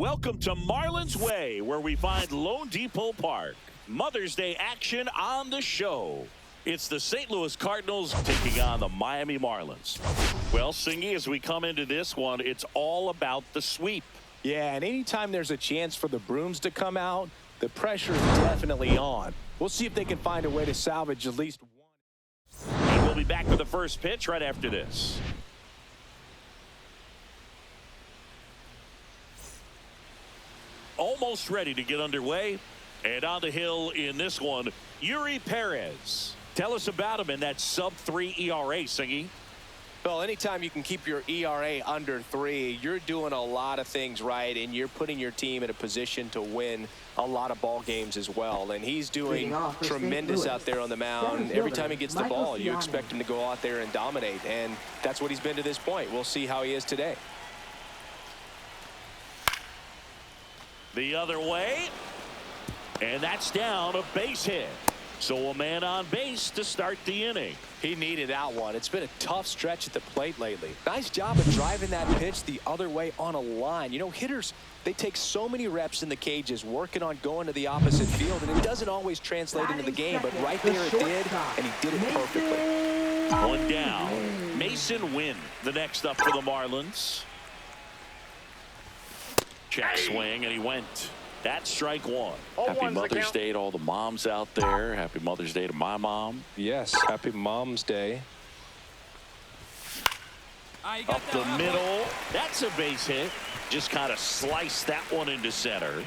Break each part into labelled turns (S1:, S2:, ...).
S1: Welcome to Marlins Way, where we find Lone Depot Park. Mother's Day action on the show. It's the St. Louis Cardinals taking on the Miami Marlins. Well, Singy, as we come into this one, it's all about the sweep.
S2: Yeah, and anytime there's a chance for the brooms to come out, the pressure is definitely on. We'll see if they can find a way to salvage at least one.
S1: And we'll be back with the first pitch right after this. Almost ready to get underway. And on the hill in this one, Yuri Perez. Tell us about him in that sub-3 ERA, Singy.
S2: Well, anytime you can keep your ERA under 3, you're doing a lot of things right, and you're putting your team in a position to win a lot of ball games as well. And he's doing tremendous out there on the mound. Every time he gets the ball, you expect him to go out there and dominate, and that's what he's been to this point. We'll see how he is today.
S1: The other way, and that's down, a base hit. So a man on base to start the inning.
S2: He needed that one. It's been a tough stretch at the plate lately. Nice job of driving that pitch the other way on a line. You know, hitters, they take so many reps in the cages working on going to the opposite field, and it doesn't always translate into the game, but right there it did, and he did it perfectly.
S1: One down. Mason Wynn, the next up for the Marlins. Check swing, and he went. That's strike one. Happy Mother's Day to all the moms out there. Happy Mother's Day to my mom.
S2: Yes, happy Mom's Day.
S1: Up the middle. That's a base hit. Just kind of sliced that one into center.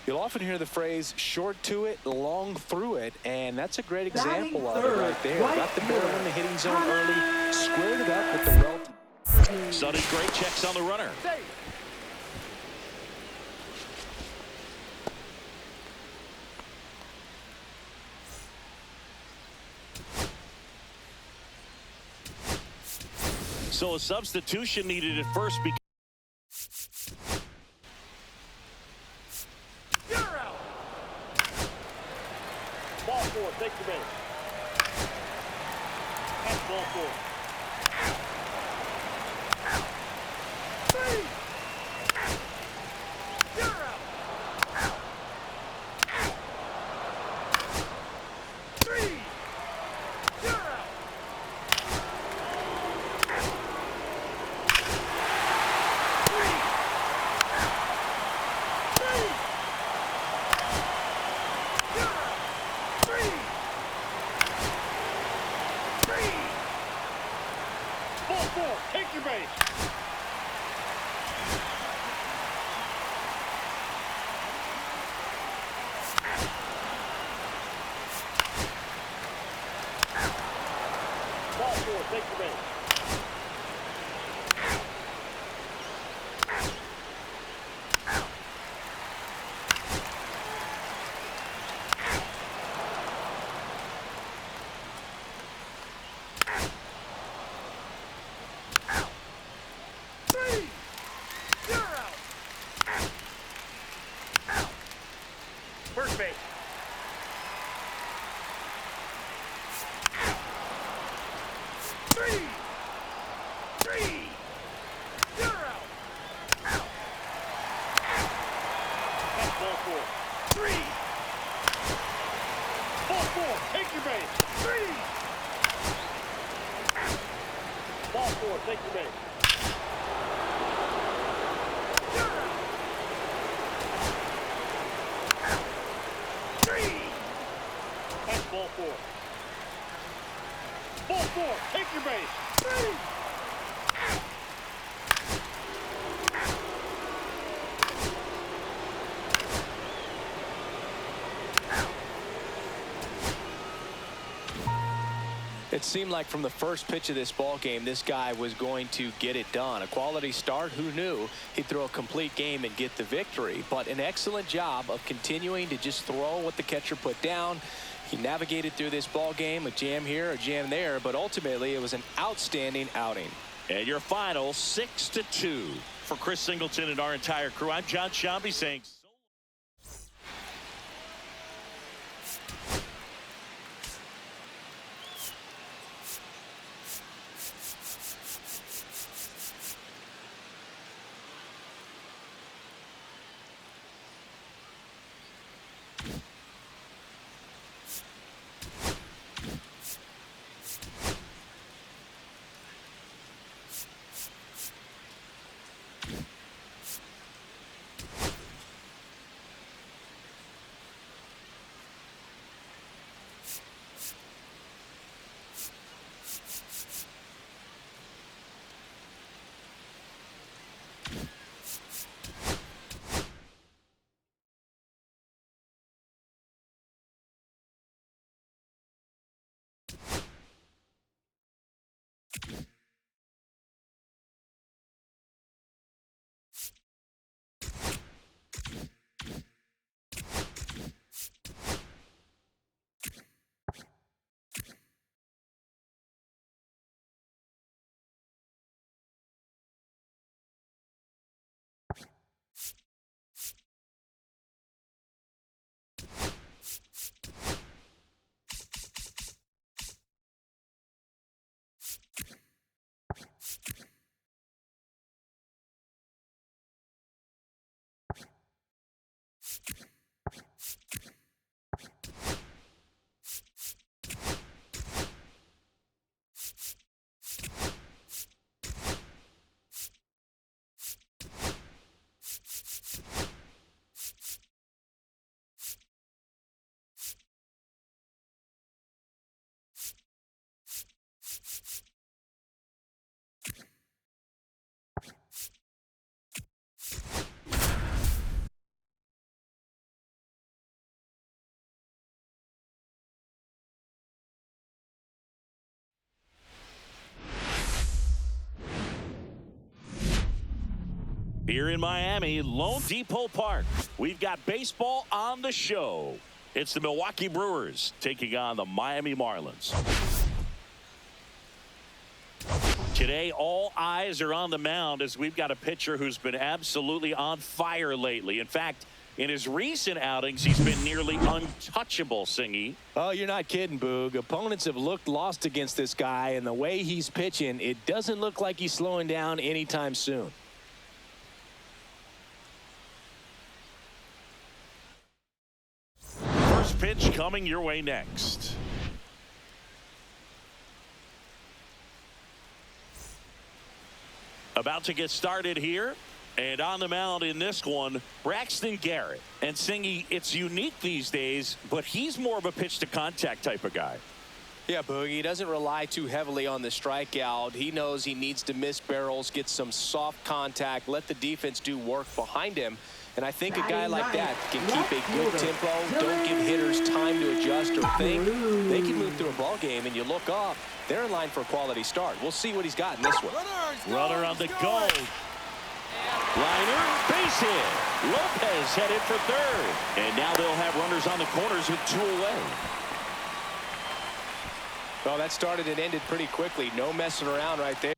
S2: You'll often hear the phrase short to it, long through it, and that's a great example of it right there. Got the barrel in the hitting zone early, squared it up with the well.
S1: Sonny Gray checks on the runner. So a substitution needed at first because you're out. Ball four, take the base. That's ball four. Three. You're out. Three. You're out. Take your base. Ball four, take your base. First base. Three. You're out. That's ball four. Three. Ball four. Take your base. Three. Ball four. Take your base. Ball four. Ball four. Take your base. Three.
S2: It seemed like from the first pitch of this ball game, this guy was going to get it done. A quality start. Who knew he'd throw a complete game and get the victory? But an excellent job of continuing to just throw what the catcher put down. He navigated through this ball game, a jam here, a jam there, but ultimately it was an outstanding outing.
S1: And your final 6-2 for Chris Singleton and our entire crew. I'm John Shambi saying. Here in Miami, Lone Depot Park, we've got baseball on the show. It's the Milwaukee Brewers taking on the Miami Marlins. Today, all eyes are on the mound as we've got a pitcher who's been absolutely on fire lately. In fact, in his recent outings, he's been nearly untouchable, Singy.
S2: Oh, you're not kidding, Boog. Opponents have looked lost against this guy, and the way he's pitching, it doesn't look like he's slowing down anytime soon.
S1: First pitch coming your way next. About to get started here. And on the mound in this one, Braxton Garrett. And Singy, it's unique these days, but he's more of a pitch-to-contact type of guy.
S2: Yeah, Boogie, he doesn't rely too heavily on the strikeout. He knows he needs to miss barrels, get some soft contact, let the defense do work behind him. And I think a guy like that can keep a good tempo, don't give hitters time to adjust or think. They can move through a ball game, and you look up, they're in line for a quality start. We'll see what he's got in this one.
S1: Runner on the go. Liner, base hit. Lopez headed for third. And now they'll have runners on the corners with 2 away.
S2: Well, that started and ended pretty quickly. No messing around right there.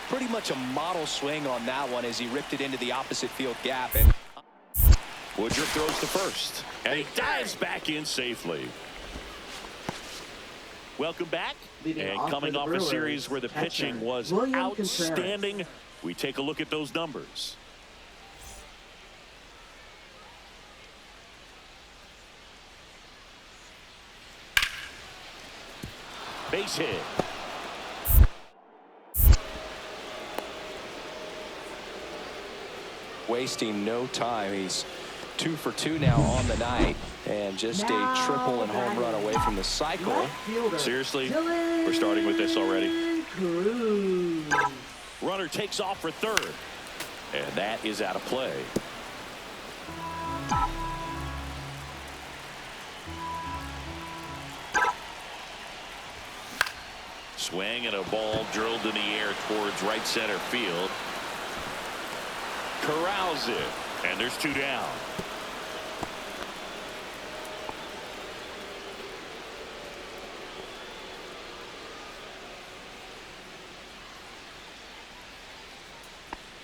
S2: Pretty much a model swing on that one as he ripped it into the opposite field gap. And
S1: Woodruff throws to first. And he dives back in safely. Welcome back. And coming off a series where the pitching was outstanding, we take a look at those numbers. Base hit.
S2: Wasting no time. He's 2 for 2 now on the night, and just a triple and home run away from the cycle.
S1: Seriously, we're starting with this already. Runner takes off for third, and that is out of play. Swing and a ball drilled in the air towards right center field. Corrals it, and there's 2 down.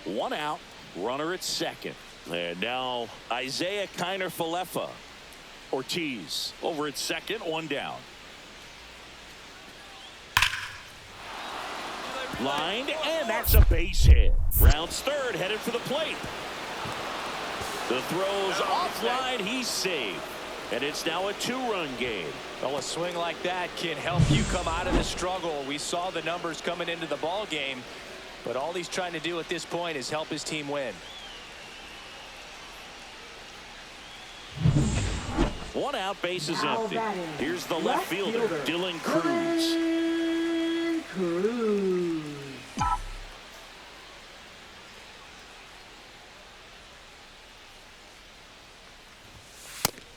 S1: One out, runner at second. And now Isaiah Kiner-Falefa. Ortiz over at second, 1 down. Lined, and that's a base hit. Rounds third, headed for the plate. The throw's offline, he's safe. And it's now a 2-run game.
S2: Well, a swing like that can help you come out of the struggle. We saw the numbers coming into the ball game, but all he's trying to do at this point is help his team win.
S1: 1 out, base is empty. Here's the left fielder, Dylan Cruz.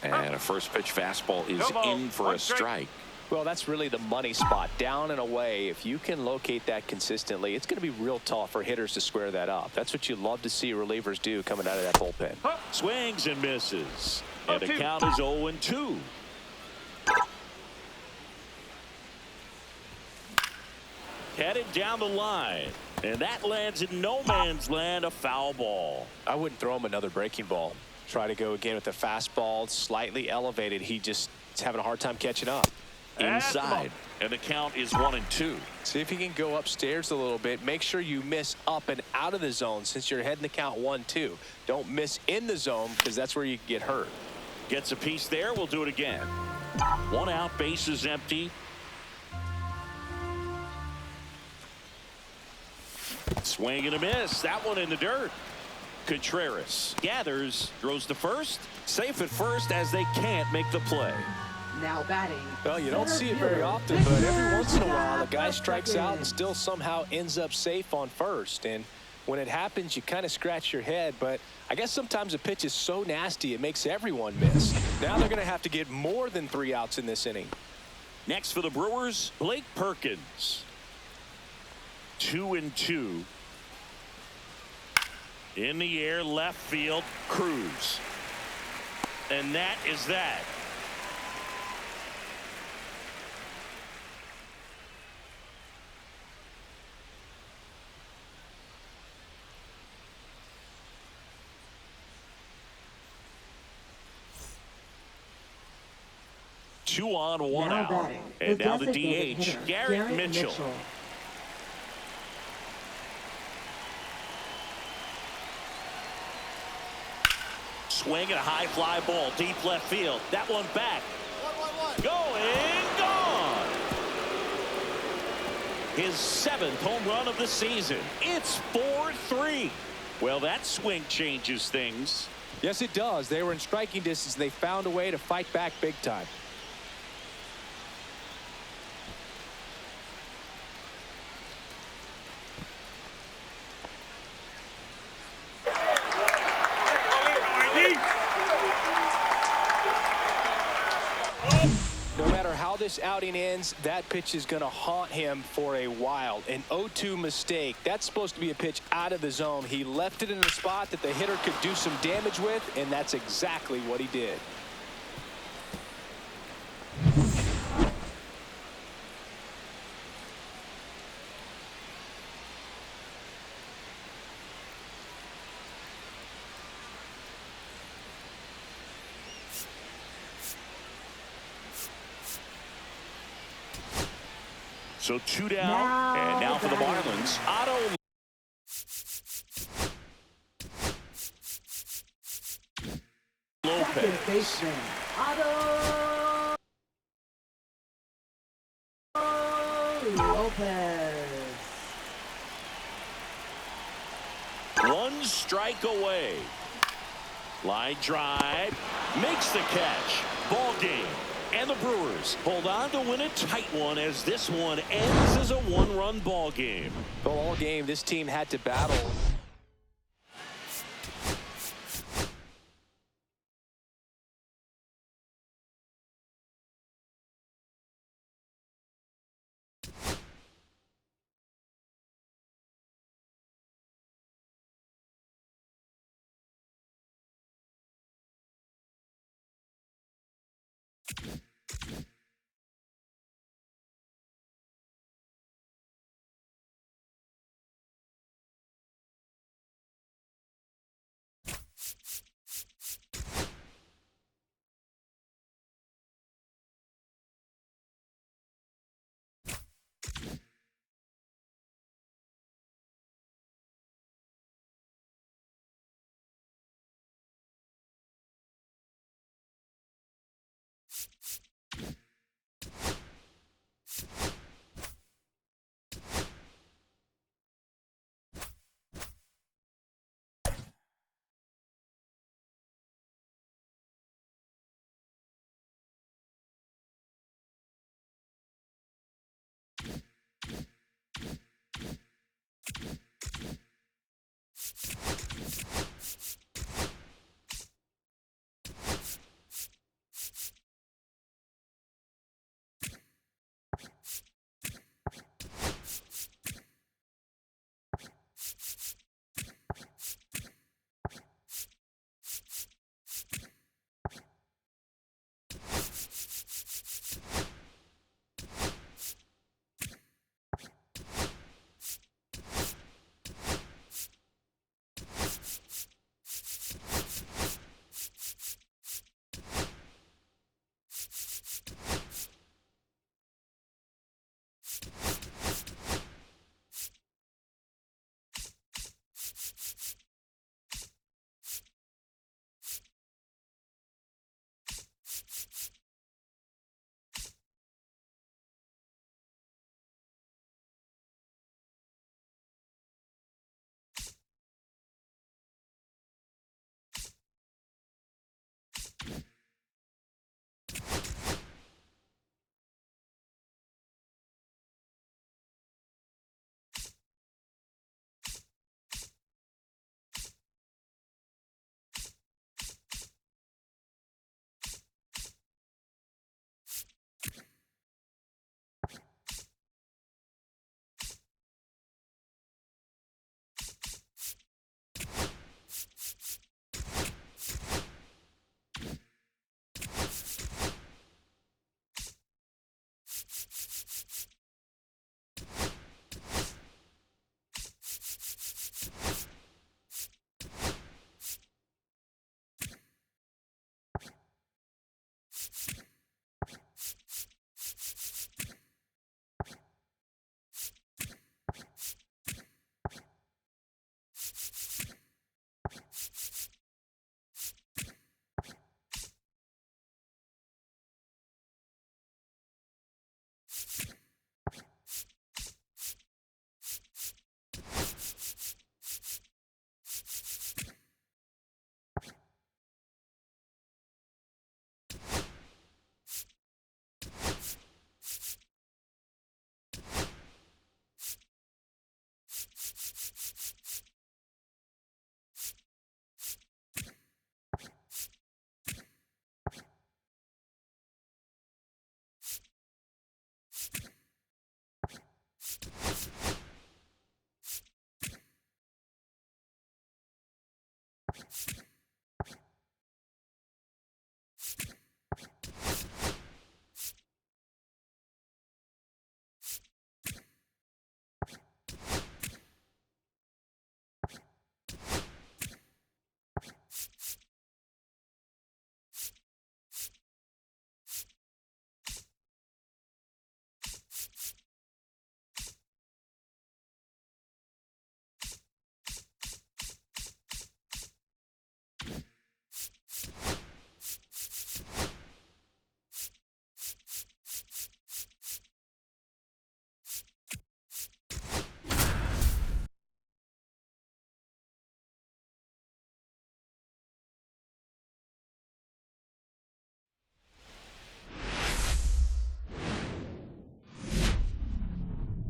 S1: And a first pitch fastball is in for a strike.
S2: Well, that's really the money spot, down and away. If you can locate that consistently, it's going to be real tough for hitters to square that up. That's what you love to see relievers do coming out of that bullpen.
S1: Swings and misses. And the count is 0-2. Headed down the line. And that lands in no man's land, a foul ball.
S2: I wouldn't throw him another breaking ball. Try to go again with the fastball, slightly elevated. He just is having a hard time catching up.
S1: Inside. And the count is 1-2.
S2: See if he can go upstairs a little bit. Make sure you miss up and out of the zone since you're heading the count 1-2. Don't miss in the zone because that's where you get hurt.
S1: Gets a piece there. We'll do it again. 1 out, base is empty. Swing and a miss. That one in the dirt. Contreras gathers, throws to first. Safe at first as they can't make the play.
S3: Now batting.
S2: Well, you don't
S3: center
S2: see it very
S3: fielder,
S2: often, but every
S3: Victor
S2: once in a while, a guy
S3: Jack
S2: strikes out and
S3: second.
S2: still somehow ends up safe on first. And when it happens, you kind of scratch your head. But I guess sometimes a pitch is so nasty, it makes everyone miss. Now they're going to have to get more than 3 outs in this inning.
S1: Next for the Brewers, Blake Perkins. 2-2. In the air, left field, Cruz. And that is that. Two on, one
S3: Now
S1: out.
S3: batting,
S1: And
S3: the
S1: now the
S3: designated
S1: DH,
S3: hitter,
S1: Garrett Mitchell. Swing and a high fly ball, deep left field. That one back. Going, gone. His 7th home run of the season. It's 4-3. Well, that swing changes things.
S2: Yes, it does. They were in striking distance. They found a way to fight back big time. No matter how this outing ends, that pitch is going to haunt him for a while. An 0-2 mistake. That's supposed to be a pitch out of the zone. He left it in a spot that the hitter could do some damage with, and that's exactly what he did.
S1: So 2 down, and now for the Marlins, Otto
S3: Second
S1: Lopez.
S3: baseman, Otto Lopez.
S1: 1 strike away. Line drive, makes the catch. Ball game. And the Brewers hold on to win a tight one as this one ends as a 1-run ball game.
S2: Well, all game, this team had to battle.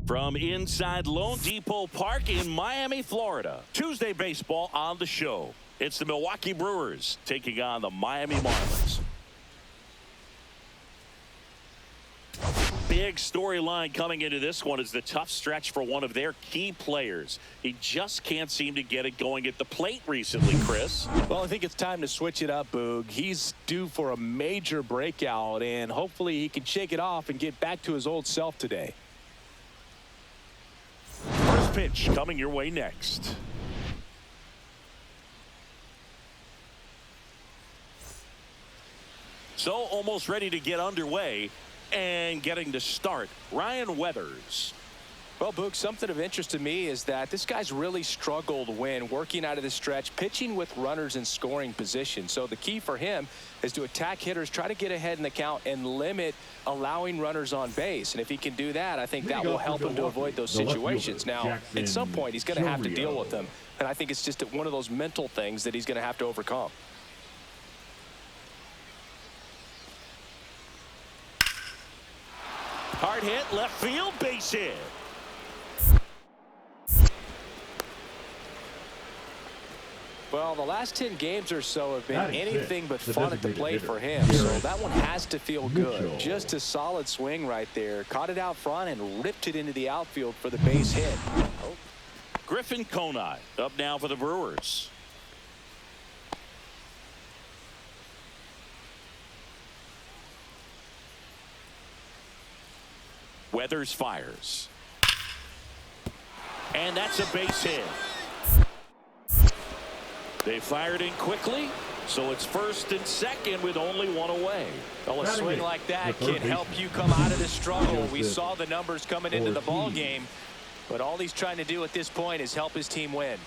S1: From inside Lone Depot Park in Miami, Florida, Tuesday baseball on the show. It's the Milwaukee Brewers taking on the Miami Marlins. Big storyline coming into this one is the tough stretch for one of their key players. He just can't seem to get it going at the plate recently, Chris.
S2: Well, I think it's time to switch it up, Boog. He's due for a major breakout, and hopefully he can shake it off and get back to his old self today.
S1: First pitch coming your way next. So almost ready to get underway and getting to start, Ryan Weathers.
S2: Well, Boog, something of interest to me is that this guy's really struggled when working out of the stretch, pitching with runners in scoring position. So the key for him is to attack hitters, try to get ahead in the count, and limit allowing runners on base. And if he can do that, I think that will help him to avoid those situations. Now, at some point, he's going to have to deal with them. And I think it's just one of those mental things that he's going to have to overcome.
S1: Hard hit, left field, base hit.
S2: Well, the last 10 games or so have been anything but fun at the plate for him. So that one has to feel good. Just a solid swing right there. Caught it out front and ripped it into the outfield for the base hit.
S1: Griffin Conine up now for the Brewers. Weathers fires. And that's a base hit. They fired in quickly, so it's first and second with only one away.
S2: Well, a swing like that can help you come out of the struggle. We saw the numbers coming into the ball game, but all he's trying to do at this point is help his team win.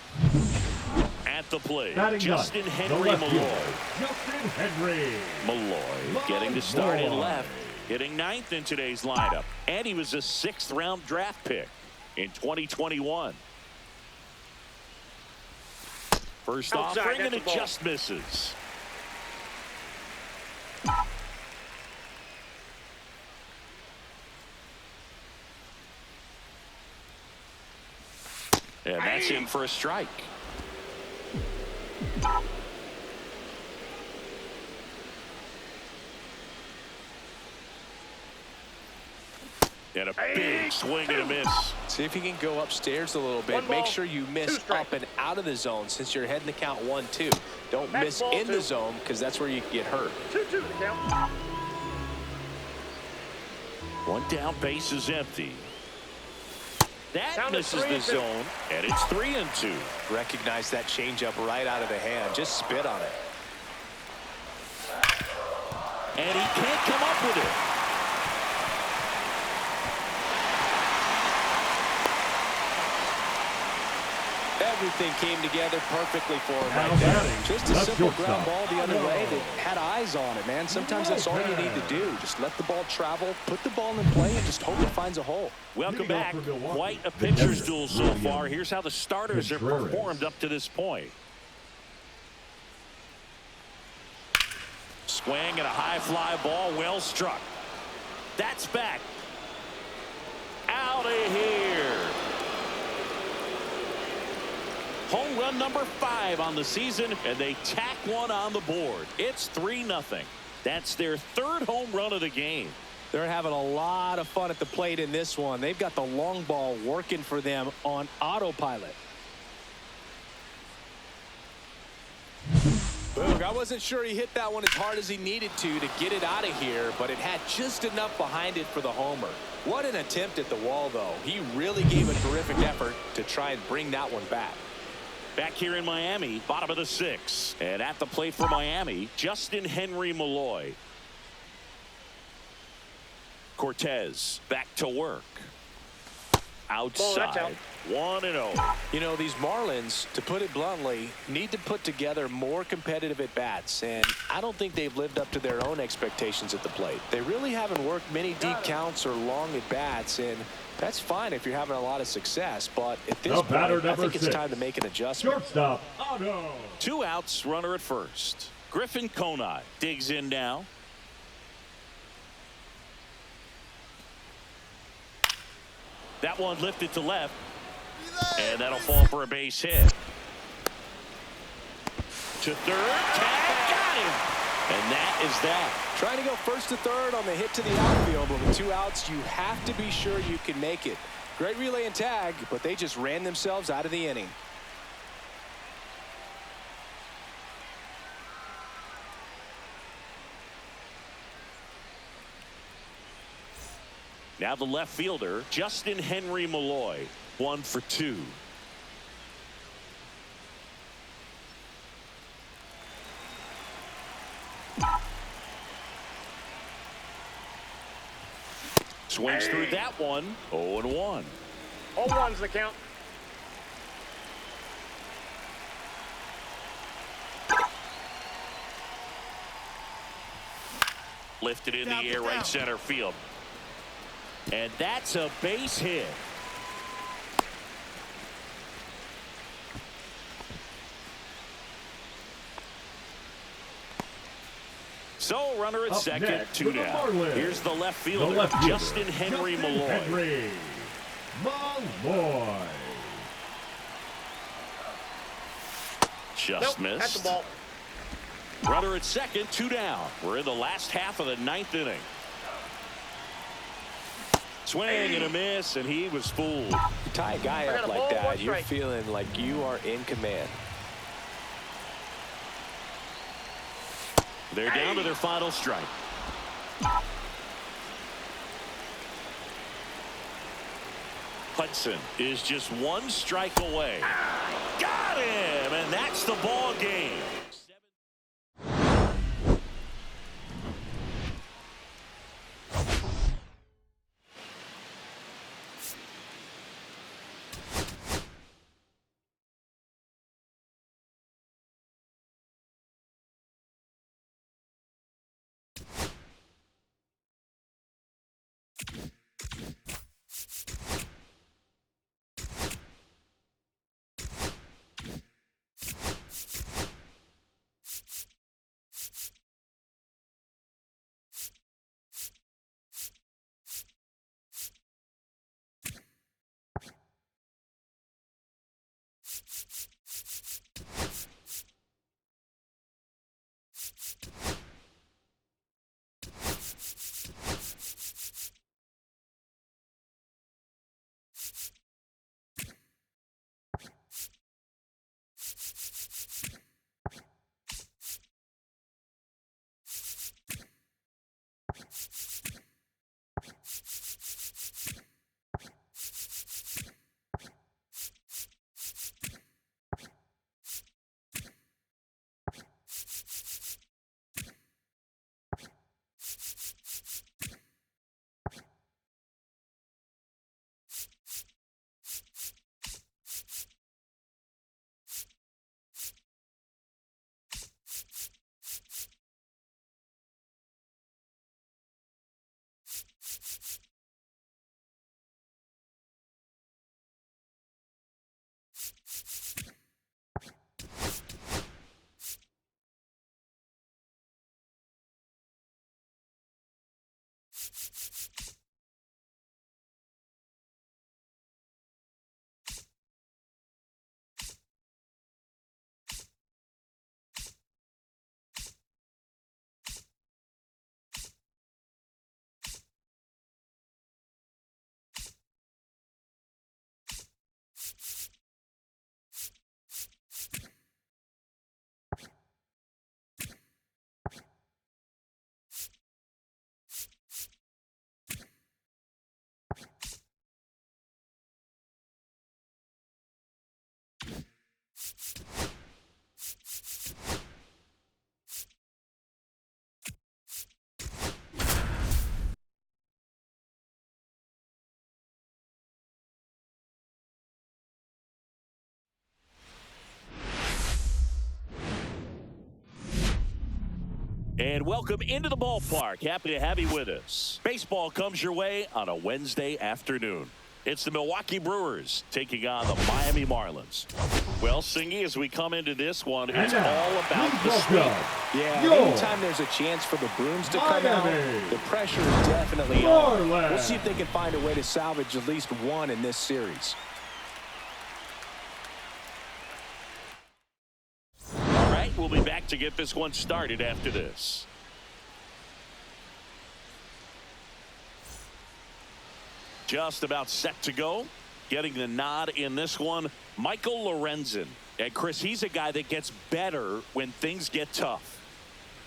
S1: At the plate, Justin Henry Malloy.
S4: Justin Henry.
S1: Malloy getting to start in left, hitting ninth in today's lineup, and he was a 6th-round draft pick in 2021. First offering, and it just misses. And that's in for a strike. And a big swing and a miss.
S2: See if you can go upstairs a little bit. Make sure you miss up and out of the zone since you're heading the count 1-2. Don't miss in the zone because that's where you can get hurt.
S4: 2-2 the count.
S1: One down, base is empty. That misses the zone, and it's 3-2.
S2: Recognize that changeup right out of the hand. Just spit on it.
S1: And he can't come up with it.
S2: Everything came together perfectly for him right there. Just a simple ground ball the other way that had eyes on it, man. Sometimes that's all you need to do. Just let the ball travel, put the ball in play, and just hope it finds a hole.
S1: Welcome back. Quite a pitcher's duel so far. Here's how the starters have performed up to this point. Swing and a high fly ball, well struck. That's back. Out of here. Home run number 5 on the season, and they tack one on the board. It's 3-0. That's their 3rd home run of the game.
S2: They're having a lot of fun at the plate in this one. They've got the long ball working for them on autopilot. Look, I wasn't sure he hit that one as hard as he needed to get it out of here, but it had just enough behind it for the homer. What an attempt at the wall, though. He really gave a terrific effort to try and bring that one back.
S1: Back here in Miami, bottom of the 6th. And at the plate for Miami, Justin Henry Malloy. Cortez back to work. Outside. 1-0.
S2: You know, these Marlins, to put it bluntly, need to put together more competitive at-bats, and I don't think they've lived up to their own expectations at the plate. They really haven't worked many deep counts or long at-bats, and that's fine if you're having a lot of success, but at this point, I think it's time to make an adjustment.
S4: Shortstop, Otto.
S1: 2 outs, runner at first. Griffin Conine digs in now. That one lifted to left, and that'll fall for a base hit. To third, tag, got him, and that is that.
S2: Trying to go first to third on the hit to the outfield, but with 2 outs, you have to be sure you can make it. Great relay and tag, but they just ran themselves out of the inning.
S1: Now the left fielder, Justin Henry Malloy, 1 for 2. Swings through that one. 0-1.
S4: All ones the count.
S1: Lifted in the air, right center field. And that's a base hit. So runner at second, 2 down. Here's the left fielder, Justin Henry Malloy. Just missed.
S4: At the ball.
S1: Runner at second, 2 down. We're in the last half of the 9th inning. Swing and a miss, and he was fooled.
S2: You tie a guy up like that, you're feeling like you are in command.
S1: They're down to their final strike. Hudson is just 1 strike away. Got him, and that's the ball game. And welcome into the ballpark. Happy to have you with us. Baseball comes your way on a Wednesday afternoon. It's the Milwaukee Brewers taking on the Miami Marlins. Well, Singy, as we come into this one, it's all about the sweep.
S2: Yeah, anytime there's a chance for the Brooms to come out, the pressure is definitely on. We'll see if they can find a way to salvage at least one in this series.
S1: All right, we'll be back to get this one started after this. Just about set to go. Getting the nod in this one, Michael Lorenzen. And Chris, he's a guy that gets better when things get tough.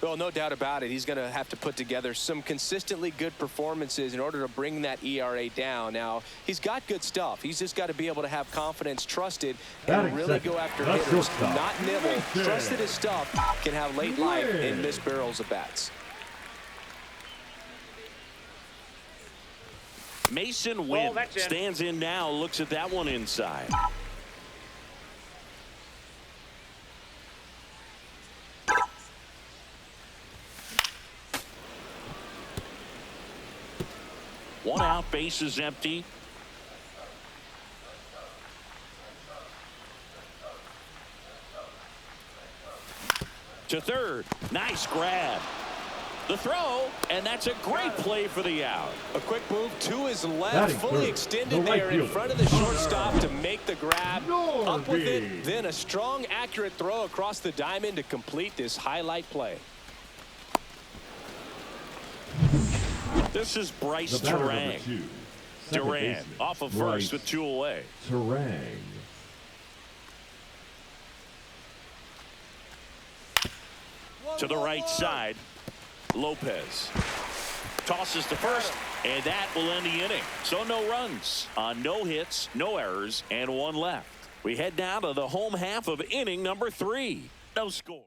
S2: Well, no doubt about it. He's going to have to put together some consistently good performances in order to bring that ERA down. Now, he's got good stuff. He's just got to be able to have confidence, trust it, and really go after hitters, not nibble. Trust that his stuff can have late life and miss barrels of bats.
S1: Mason Wynn stands in now, looks at that one inside. One out, base is empty. To third, nice grab. The throw, and that's a great play for the out.
S2: A quick move to his left, fully extended there in front of the shortstop to make the grab. Up with it, then a strong, accurate throw across the diamond to complete this highlight play.
S1: This is Bryce Durang. Durant off of first with 2 away.
S5: Durang.
S1: To the right side. Lopez tosses to first, and that will end the inning. So no runs on no hits, no errors, and 1 left. We head down to the home half of inning number 3. No score.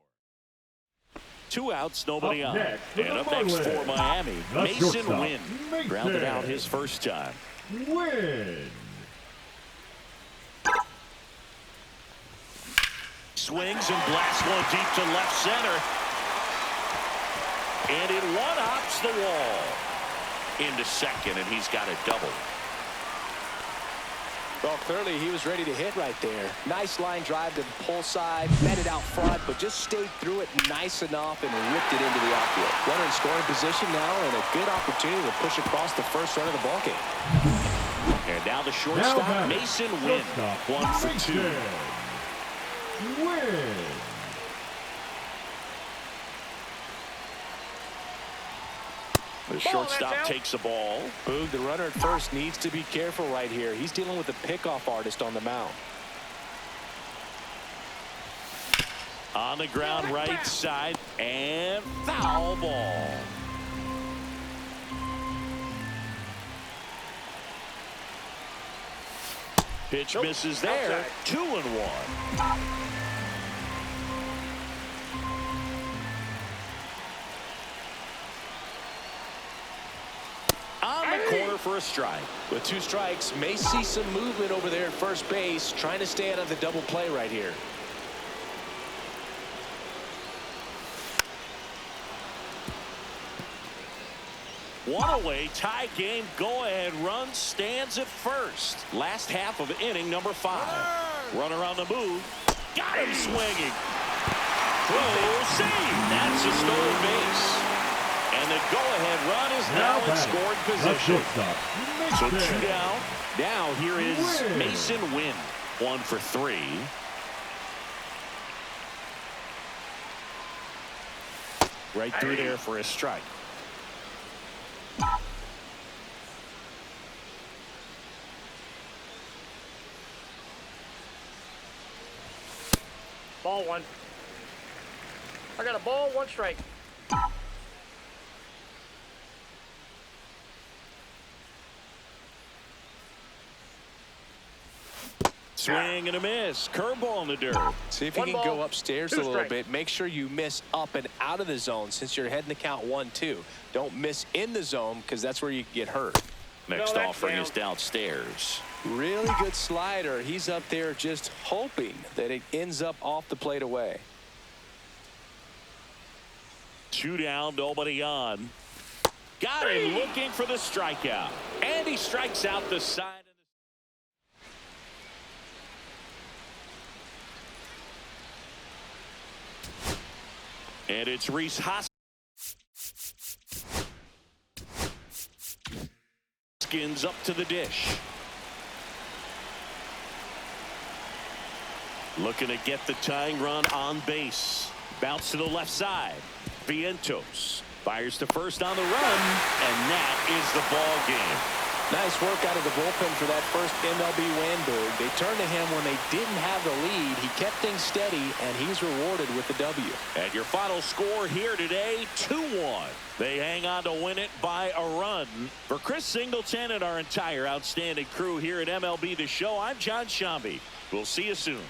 S1: 2 outs, nobody on. And up next for Miami, Mason Wynn. Grounded out his first time.
S5: Win.
S1: Swings and blasts one deep to left center. And it one-ups the wall into second, and he's got a double.
S2: Well, clearly he was ready to hit right there. Nice line drive to the pull side, met it out front, but just stayed through it nice enough and ripped it into the outfield. Runner in scoring position now, and a good opportunity to push across the first run of the ballgame.
S1: And now the shortstop, Mason Wynn. 1 for 2.
S5: Win.
S1: The shortstop takes the ball.
S2: Boog, the runner at first needs to be careful right here. He's dealing with a pickoff artist on the mound.
S1: On the ground right side, and foul ball. Pitch misses there. 2-1. On the corner for a strike.
S2: With 2 strikes, may see some movement over there at first base, trying to stay out of the double play right here.
S1: One away, tie game, go-ahead run stands at first. Last half of inning number 5. Runner on the move. Got him swinging. Throw, save. That's a stolen base. And the go-ahead run is now in scoring position. So 2 down. Now here is Mason Wynn. 1 for 3. Right through there for a strike.
S4: Ball 1. I got a ball, 1 strike.
S1: Swing and a miss. Curveball in the dirt.
S2: See if you can go upstairs a little bit. Make sure you miss up and out of the zone since you're heading to count 1-2. Don't miss in the zone because that's where you get hurt.
S1: Next offering is downstairs.
S2: Really good slider. He's up there just hoping that it ends up off the plate away.
S1: 2 down, nobody on. Got him looking for the strikeout. And he strikes out the side. And it's Reese Hoskins up to the dish. Looking to get the tying run on base. Bounce to the left side. Vientos fires to first on the run, and that is the ball game.
S2: Nice work out of the bullpen for that first MLB win, Boog. They turned to him when they didn't have the lead. He kept things steady, and he's rewarded with the W.
S1: And your final score here today, 2-1. They hang on to win it by a run. For Chris Singleton and our entire outstanding crew here at MLB The Show, I'm John Shambi. We'll see you soon.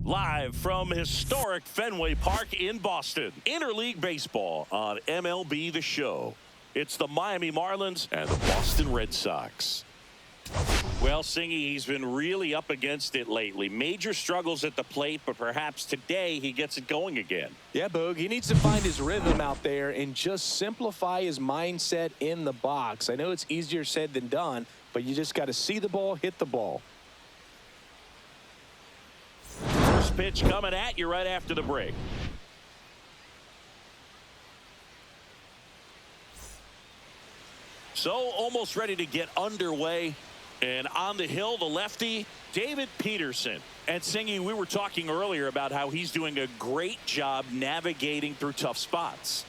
S1: Live from historic Fenway Park in Boston. Interleague Baseball on MLB The Show. It's the Miami Marlins and the Boston Red Sox. Well, Singy, he's been really up against it lately. Major struggles at the plate, but perhaps today he gets it going again.
S2: Yeah, Boog, he needs to find his rhythm out there and just simplify his mindset in the box. I know it's easier said than done, but you just got to see the ball, hit the ball.
S1: First pitch coming at you right after the break. So almost ready to get underway. And on the hill, the lefty, David Peterson. And Singy, we were talking earlier about how he's doing a great job navigating through tough spots.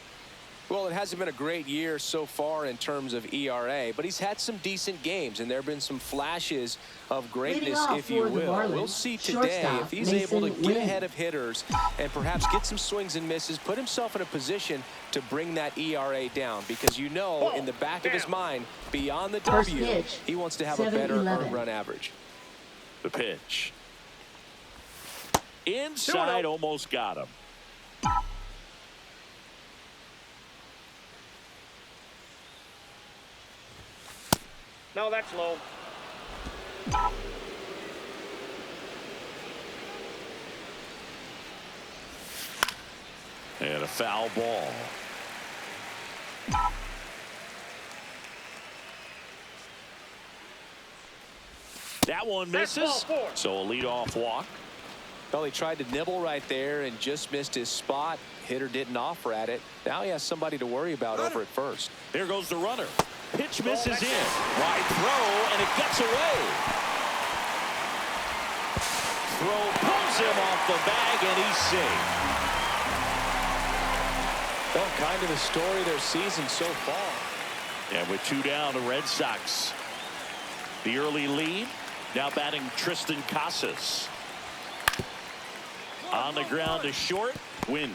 S2: Well, it hasn't been a great year so far in terms of ERA, but he's had some decent games, and there have been some flashes of greatness, if you will. We'll see today if he's able to get ahead of hitters and perhaps get some swings and misses, put himself in a position to bring that ERA down, because you know in the back of his mind, beyond the W, he wants to have a better earned run average.
S1: The pitch. Inside, almost got him.
S4: No, that's low.
S1: And a foul ball. That one misses. So a leadoff walk.
S2: Well, he tried to nibble right there and just missed his spot. Hitter didn't offer at it. Now he has somebody to worry about over at first.
S1: There goes the runner. Pitch misses in. Wide throw, and it gets away. Throw pulls him off the bag, and he's safe.
S2: Well, kind of the story of their season so far.
S1: And with 2 down, the Red Sox. The early lead. Now batting Tristan Casas. On the ground to short. Win.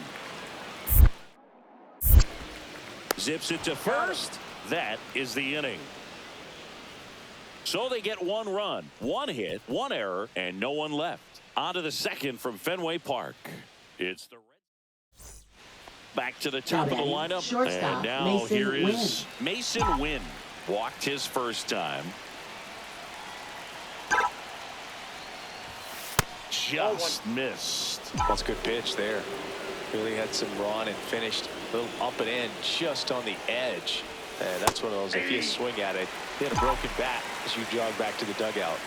S1: Zips it to first. That is the inning. So they get 1 run, 1 hit, 1 error, and no one left. On to the second from Fenway Park. It's the Red. Back to the top of the lineup. And now here is Mason Wynn. Walked his first time. Just missed.
S2: That's a good pitch there. Really had some run and finished a little up and in just on the edge. And that's one of those, if you swing at it, hit a broken bat as you jog back to the dugout.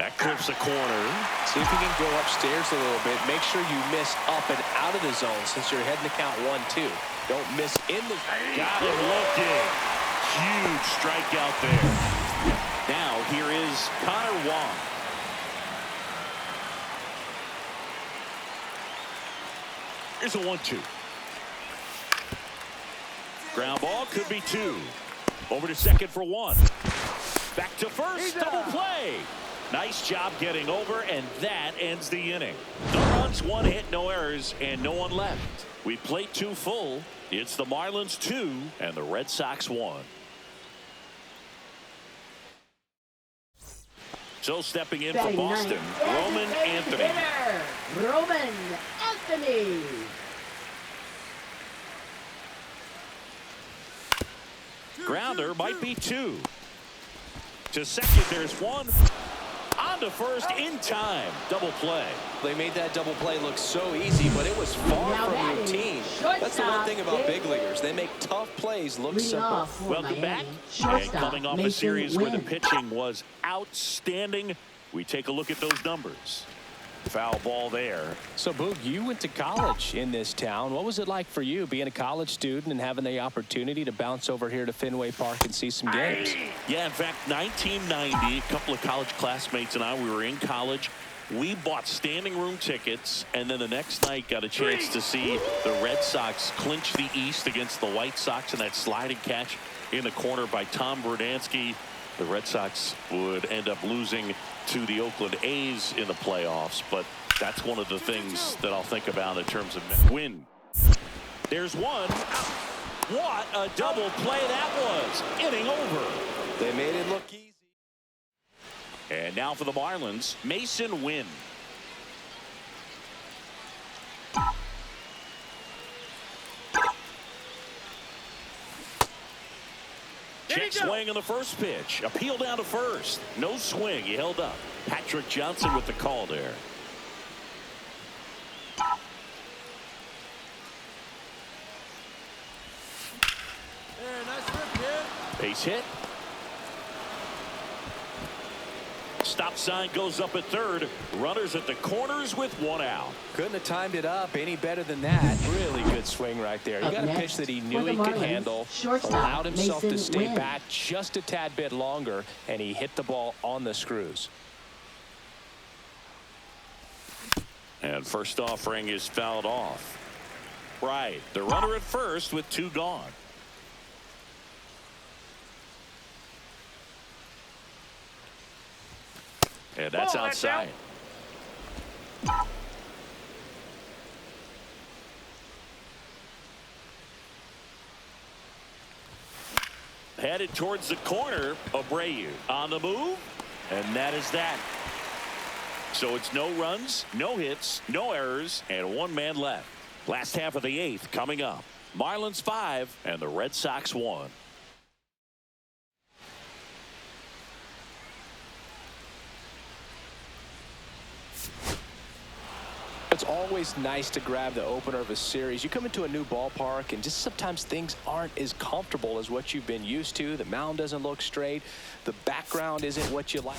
S1: That clips the corner.
S2: See if you can go upstairs a little bit. Make sure you miss up and out of the zone since you're heading to count 1-2. Don't miss in the zone.
S1: Got him looking. Huge strikeout there. Now here is Connor Wong. Here's a 1-2. Ground ball, could be 2. Over to second for 1. Back to first, double play. Nice job getting over, and that ends the inning. No runs, 1 hit, no errors, and no one left. We played 2 full. It's the Marlins 2 and the Red Sox 1. So stepping in for Boston, Roman Anthony.
S3: Roman Anthony.
S1: Grounder might be 2. To second, there's 1. On to first in time. Double play.
S2: They made that double play look so easy, but it was far from routine. That's the one thing about big leaguers. They make tough plays look simple.
S1: Welcome back. And coming off a series where the pitching was outstanding, we take a look at those numbers. Foul ball there.
S2: So, Boog, you went to college in this town. What was it like for you being a college student and having the opportunity to bounce over here to Fenway Park and see some games?
S1: Yeah, in fact, 1990, a couple of college classmates and I, we were in college. We bought standing room tickets, and then the next night got a chance to see the Red Sox clinch the East against the White Sox in that sliding catch in the corner by Tom Berdansky. The Red Sox would end up losing to the Oakland A's in the playoffs, but that's one of the things that I'll think about in terms of win. There's 1. What a double play that was. Inning over.
S2: They made it look easy.
S1: And now for the Marlins, Mason Wynn. Check swing on the first pitch. Appeal down to first. No swing. He held up. Patrick Johnson with the call there. Base hit. stop sign goes up at third. Runners at the corners with one out.
S2: Couldn't have timed it up any better than that. Really good swing right there. He got a pitch that he knew he could handle, allowed himself to stay back just a tad bit longer, and he hit the ball on the screws.
S1: And first offering is fouled off. Right, the runner at first with two gone. And that's outside. Headed towards the corner. Abreu on the move. And that is that. So it's no runs, no hits, no errors, and one man left. Last half of the eighth coming up. Marlins 5 and the Red Sox 1.
S2: It's always nice to grab the opener of a series. You come into a new ballpark and just sometimes things aren't as comfortable as what you've been used to. The mound doesn't look straight. The background isn't what you like.